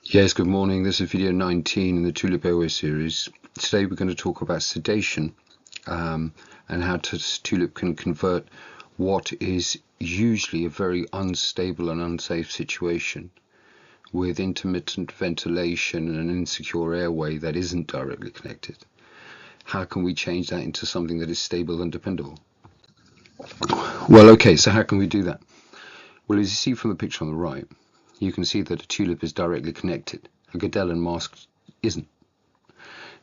Yes, good morning. This is video 19 in the Tulip Airway series. Today we're going to talk about sedation and how Tulip can convert what is usually a very unstable and unsafe situation with intermittent ventilation and an insecure airway that isn't directly connected. How can we change that into something that is stable and dependable? Well, okay, so how can we do that? Well, as you see from the picture on the right, you can see that a tulip is directly connected. A Gedellan mask isn't.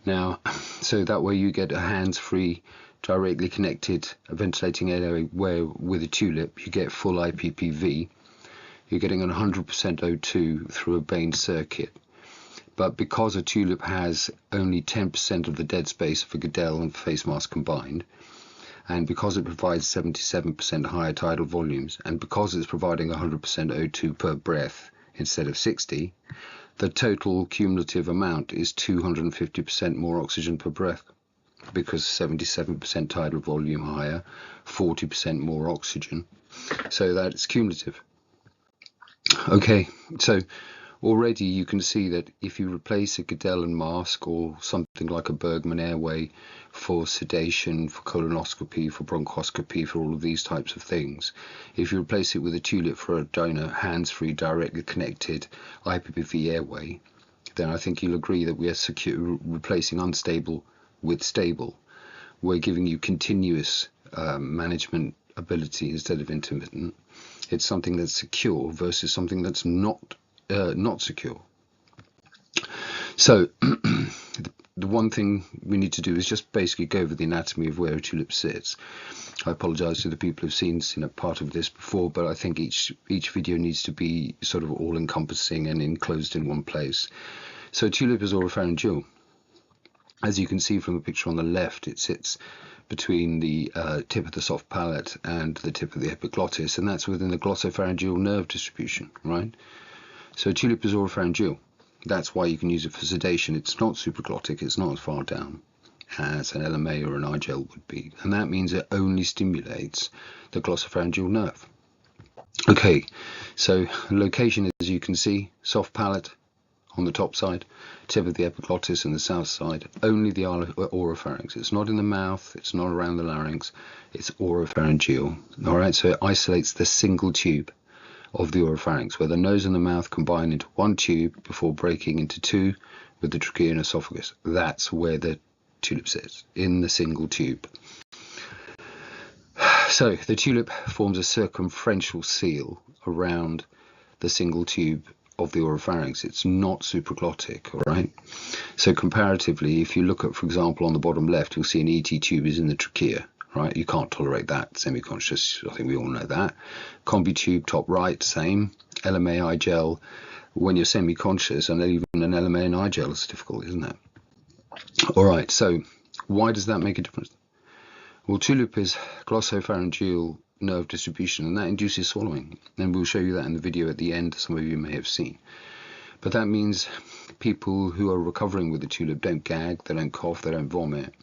Now, so that way you get a hands-free, directly connected ventilating airway where with a tulip you get full IPPV. You're getting 100% O2 through a Bain circuit. But because a tulip has only 10% of the dead space of a Gedell and face mask combined, and because it provides 77% higher tidal volumes, and because it's providing 100% O2 per breath instead of 60, the total cumulative amount is 250% more oxygen per breath, because 77% tidal volume higher, 40% more oxygen, so that's cumulative. Okay, so already you can see that if you replace a Gedellan mask or something like a Bergman airway for sedation, for colonoscopy, for bronchoscopy, for all of these types of things, if you replace it with a tulip for a donor hands-free directly connected IPPV airway, then I think you'll agree that we are replacing unstable with stable. We're giving you continuous management ability instead of intermittent. It's something that's secure versus something that's not secure. So the one thing we need to do is just basically go over the anatomy of where a tulip sits. I apologize to the people who've seen part of this before, but I think each video needs to be sort of all encompassing and enclosed in one place. So a tulip is oropharyngeal. As you can see from the picture on the left, it sits between the tip of the soft palate and the tip of the epiglottis, and that's within the glossopharyngeal nerve distribution, right? So a tulip is oropharyngeal. That's why you can use it for sedation. It's not supraglottic, it's not as far down as an LMA or an iGel would be, and that means it only stimulates the glossopharyngeal nerve. Okay, so location, as you can see, soft palate on the top side, tip of the epiglottis and the south side, only the oropharynx. It's not in the mouth, it's not around the larynx, it's oropharyngeal. All right, so it isolates the single tube of the oropharynx, where the nose and the mouth combine into one tube before breaking into two with the trachea and esophagus. That's where the tulip sits, in the single tube. So the tulip forms a circumferential seal around the single tube of the oropharynx. It's not supraglottic, all right? So comparatively, if you look at, for example, on the bottom left, you'll see an ET tube is in the trachea. Right, you can't tolerate that, semi-conscious, I think we all know that. Combi tube, top right, same. LMA, iGel, when you're semi-conscious, and even an LMA and iGel is difficult, isn't it? All right, so why does that make a difference? Well, tulip is glossopharyngeal nerve distribution, and that induces swallowing, and we'll show you that in the video at the end, some of you may have seen. But that means people who are recovering with the tulip don't gag, they don't cough, they don't vomit.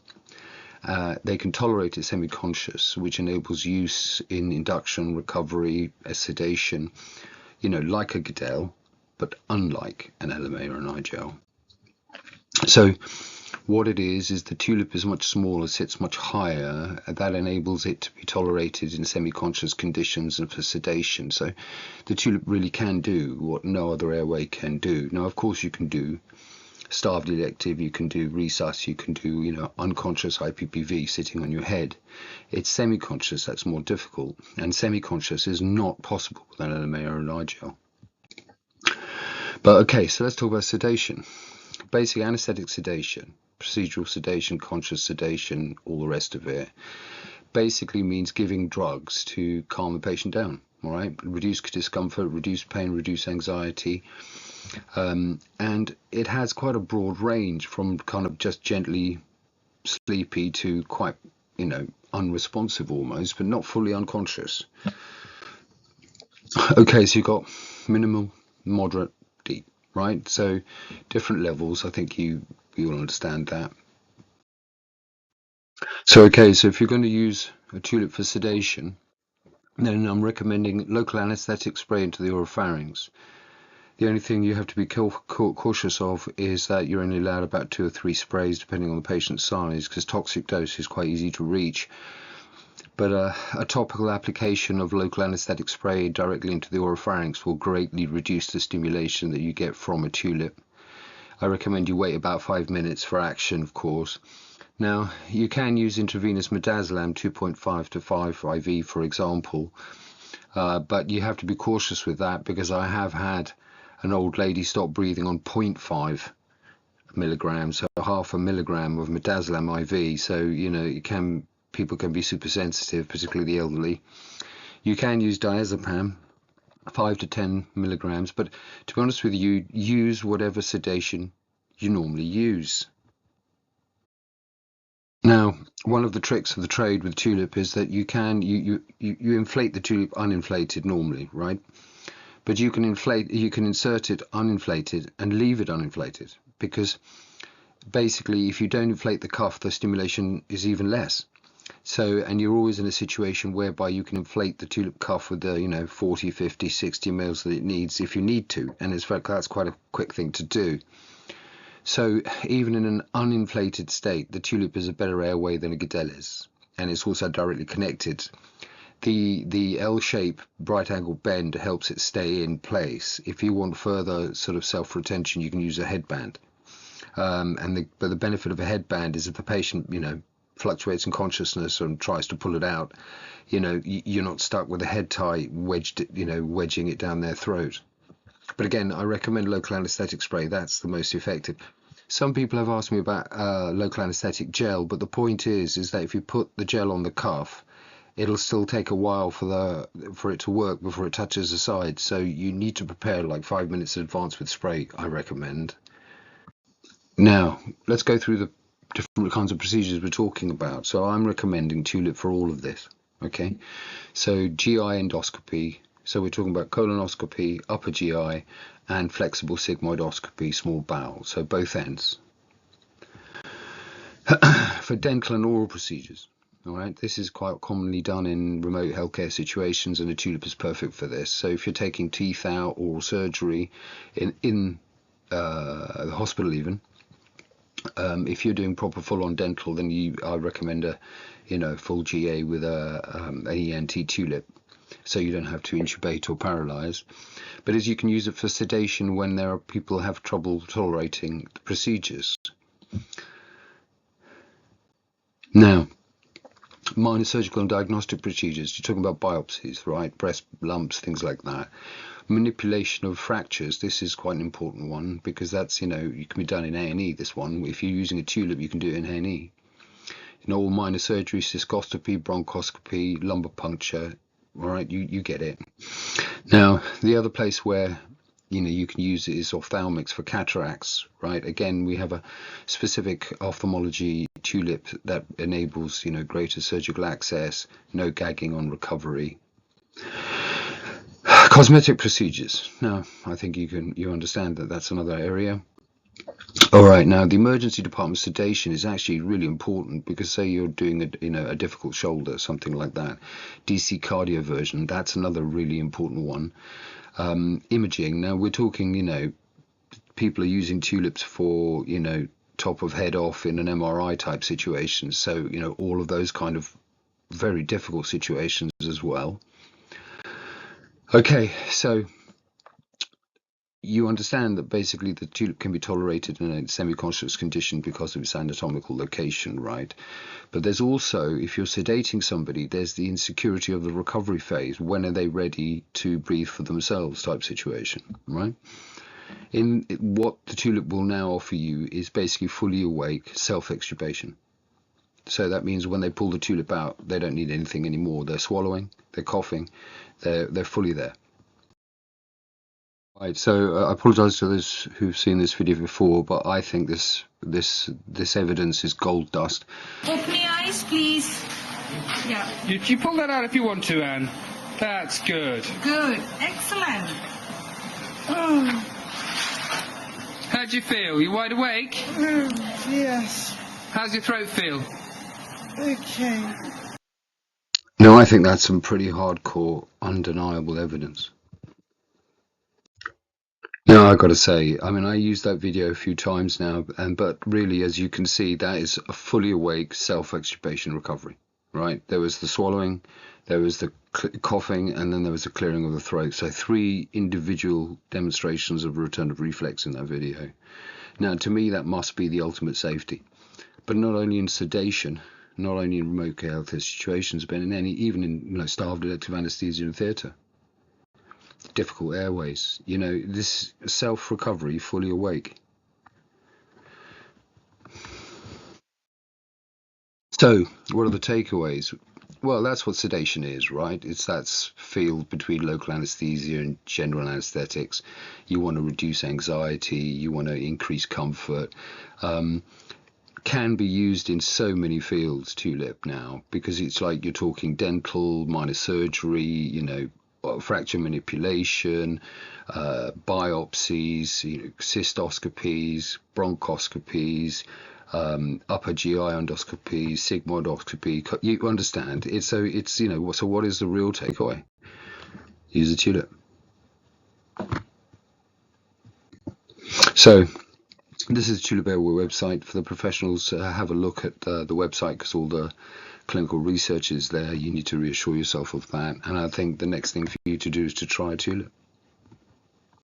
They can tolerate it semi-conscious, which enables use in induction, recovery, sedation, like a Gedell, but unlike an LMA or an iGel. So what it is the tulip is much smaller, sits much higher, that enables it to be tolerated in semi-conscious conditions and for sedation. So the tulip really can do what no other airway can do. Now, of course, you can do starved elective, you can do resus, you can do unconscious IPPV sitting on your head. It's semi-conscious that's more difficult, and semi-conscious is not possible with an LMA or an iGel. But okay, so let's talk about sedation. Basic anesthetic sedation, procedural sedation, conscious sedation, all the rest of it, basically means giving drugs to calm the patient down. All right, reduce discomfort, reduce pain, reduce anxiety. And it has quite a broad range from kind of just gently sleepy to quite, unresponsive almost, but not fully unconscious. Okay, so you've got minimal, moderate, deep, right? So different levels, I think you all understand that. So, okay, so if you're going to use a tulip for sedation, then I'm recommending local anesthetic spray into the oropharynx. The only thing you have to be cautious of is that you're only allowed about 2 or 3 sprays depending on the patient's size, because toxic dose is quite easy to reach. But a topical application of local anaesthetic spray directly into the oropharynx will greatly reduce the stimulation that you get from a tulip. I recommend you wait about 5 minutes for action, of course. Now, you can use intravenous midazolam 2.5 to 5 IV, for example, but you have to be cautious with that, because I have had an old lady stop breathing on 0.5 milligrams, so half a milligram of midazolam IV. So, you know, people can be super sensitive, particularly the elderly. You can use diazepam 5 to 10 milligrams, but to be honest with you, use whatever sedation you normally use. Now, one of the tricks of the trade with tulip is that you inflate the tulip uninflated normally, right? But you can insert it uninflated and leave it uninflated, because basically if you don't inflate the cuff, the stimulation is even less. So, and you're always in a situation whereby you can inflate the tulip cuff with the 40, 50, 60 mils that it needs if you need to, and in fact that's quite a quick thing to do. So even in an uninflated state, the tulip is a better airway than a Gadell is, and it's also directly connected. The L-shape bright angle bend helps it stay in place. If you want further sort of self-retention, you can use a headband. But the benefit of a headband is if the patient, fluctuates in consciousness and tries to pull it out, you're not stuck with a head tie wedging it down their throat. But again, I recommend local anaesthetic spray. That's the most effective. Some people have asked me about local anaesthetic gel, but the point is that if you put the gel on the cuff, it'll still take a while for it to work before it touches the side. So you need to prepare like 5 minutes in advance with spray, I recommend. Now, let's go through the different kinds of procedures we're talking about. So I'm recommending tulip for all of this. Okay, so GI endoscopy. So we're talking about colonoscopy, upper GI, and flexible sigmoidoscopy, small bowel. So both ends. For dental and oral procedures, all right, this is quite commonly done in remote healthcare situations, and a tulip is perfect for this. So if you're taking teeth out, oral surgery, in the hospital even, if you're doing proper full-on dental, then I recommend a full GA with an ENT tulip, so you don't have to intubate or paralyze. But as you can use it for sedation when there are people who have trouble tolerating the procedures. Now, minor surgical and diagnostic procedures, you're talking about biopsies, right? Breast lumps, things like that. Manipulation of fractures, this is quite an important one, because that's, you can be done in A&E, this one. If you're using a tulip, you can do it in A&E. All minor surgery, cystoscopy, bronchoscopy, lumbar puncture, all right, you get it. Now, the other place where you can use it is ophthalmics for cataracts, right? Again, we have a specific ophthalmology tulip that enables greater surgical access, no gagging on recovery. Cosmetic procedures. Now, I think you understand that that's another area. All right, now the emergency department sedation is actually really important, because say you're doing a difficult shoulder, something like that. DC cardioversion, that's another really important one. Imaging. Now we're talking, people are using tulips for, top of head off in an MRI type situation. So, all of those kind of very difficult situations as well. Okay, so you understand that basically the tulip can be tolerated in a semi-conscious condition because of its anatomical location, right? But there's also, if you're sedating somebody, there's the insecurity of the recovery phase. When are they ready to breathe for themselves type situation, right? What the tulip will now offer you is basically fully awake self-extubation. So that means when they pull the tulip out, they don't need anything anymore. They're swallowing, they're coughing, they're fully there. Right, so I apologise to those who've seen this video before, but I think this evidence is gold dust. Open your eyes, please. Yeah. You pull that out if you want to, Anne. That's good. Good. Excellent. How do you feel? You wide awake? Yes. How's your throat feel? Okay. Now, I think that's some pretty hardcore, undeniable evidence. No, I got to say, I mean, I used that video a few times now, but really, as you can see, that is a fully awake self-extubation recovery, right? There was the swallowing, there was the coughing, and then there was the clearing of the throat. So 3 individual demonstrations of return of reflex in that video. Now, to me, that must be the ultimate safety, but not only in sedation, not only in remote care healthcare situations, but in even in starved elective anaesthesia and theatre. Difficult airways, this self-recovery, fully awake. So what are the takeaways? Well, that's what sedation is, right? It's that field between local anesthesia and general anesthetics. You want to reduce anxiety, you want to increase comfort. Can be used in so many fields, Tulip, now, because it's like you're talking dental, minor surgery, fracture manipulation, biopsies, cystoscopies, bronchoscopies, upper GI endoscopy, sigmoidoscopy. You understand? So what is the real takeaway? Use a Tulip. So this is the Tulip Airway website for the professionals. Have a look at the website, because all the clinical research is there. You need to reassure yourself of that. And I think the next thing for you to do is to try a Tulip.